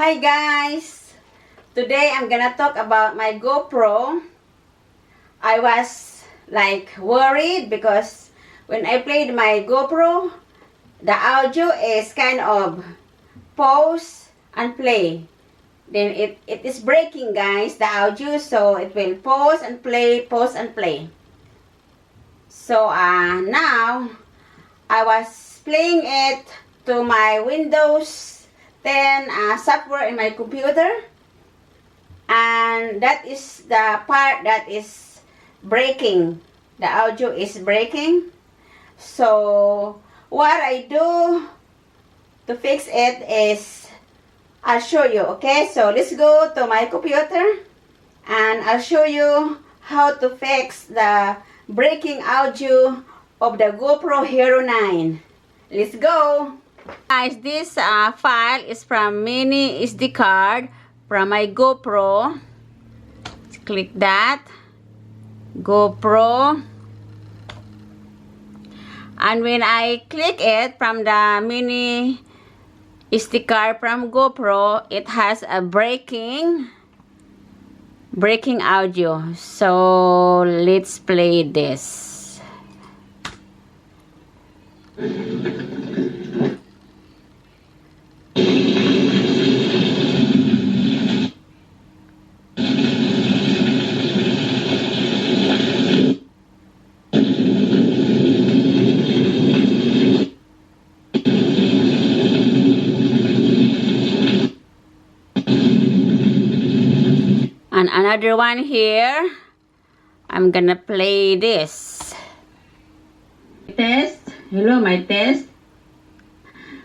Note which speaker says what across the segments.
Speaker 1: Hi guys! Today I'm gonna talk about my GoPro. I was like worried because when I played my GoPro, the audio is kind of pause and play. Then it is breaking guys, the audio, so it will pause and play. So now I was playing it to my Windows 10 software in my computer, and that is the part that is breaking. The audio is breaking. So what I do to fix it is I'll show you. Okay, so let's go to my computer and I'll show you how to fix the breaking audio of the GoPro Hero 9. Let's go. Guys, this file is from mini SD card from my GoPro. Let's click that. GoPro. And when I click it from the mini SD card from GoPro, it has a breaking audio. So let's play this. And another one here. I'm gonna play this. Test. Hello, my test.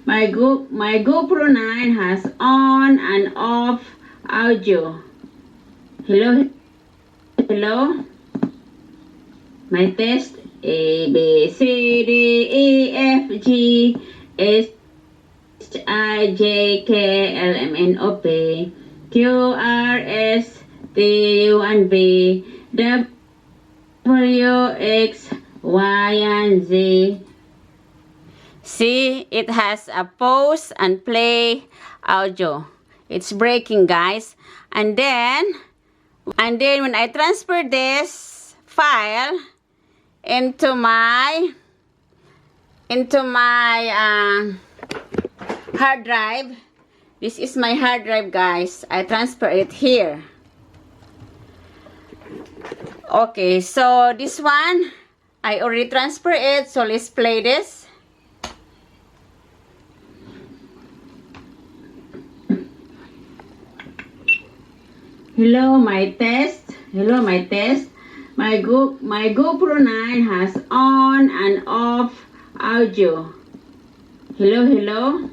Speaker 1: My GoPro 9 has on and off audio. Hello. My test. A, B, C, D, E, F, G, H, I, J, K, L, M, N, O, P, Q, R, S, T, U, and V, W, X, Y, and Z. See, it has a pause and play audio. It's breaking, guys. And then when I transfer this file into my hard drive, this is my hard drive, guys. I transfer it here. Okay, so this one I already transferred it, so let's play this. Hello, my test. My GoPro 9 has on and off audio. Hello.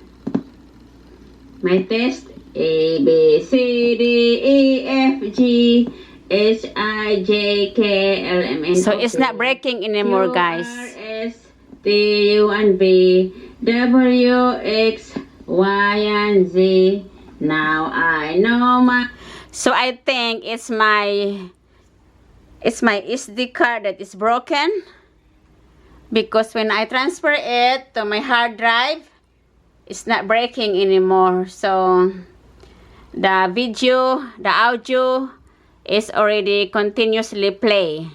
Speaker 1: My test. A, B, C, D, E, F, G, H, I, J, K, L, M, N, O, P. So it's not breaking anymore, guys. Q, R, S, T, U, and V, W, X, Y, and Z. Now I know my... So I think it's my SD card that is broken, because when I transfer it to my hard drive, it's not breaking anymore. So the video, the audio is already continuously play.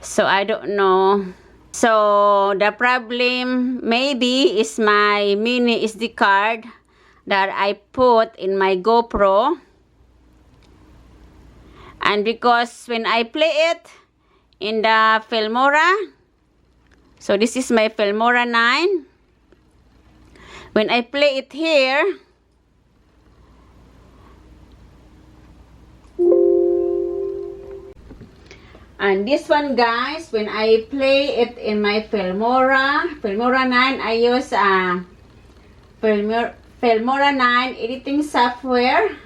Speaker 1: So I don't know. So the problem maybe is my mini SD card that I put in my GoPro. And because when I play it in the Filmora, so this is my Filmora 9. When I play it here, and this one, guys, when I play it in my Filmora 9, I use Filmora 9 editing software.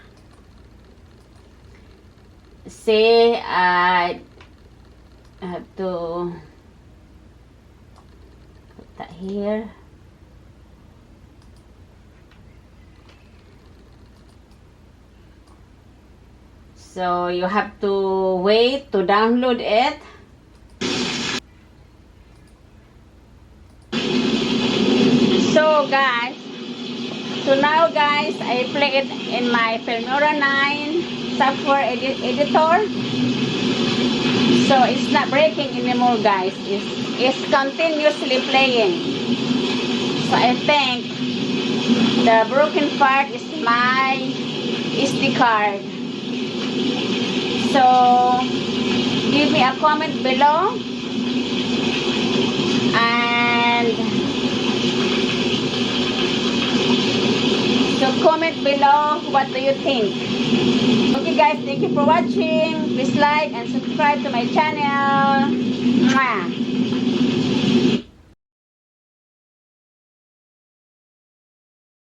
Speaker 1: See, I have to put that here. So you have to wait to download it. So guys, So now guys, I play it in my Filmora 9 software editor. So it's not breaking anymore guys. It's continuously playing. So I think the broken part is my SD card. So give me a comment below. And so comment below what do you think. Okay guys, thank you for watching. Please like and subscribe to my channel.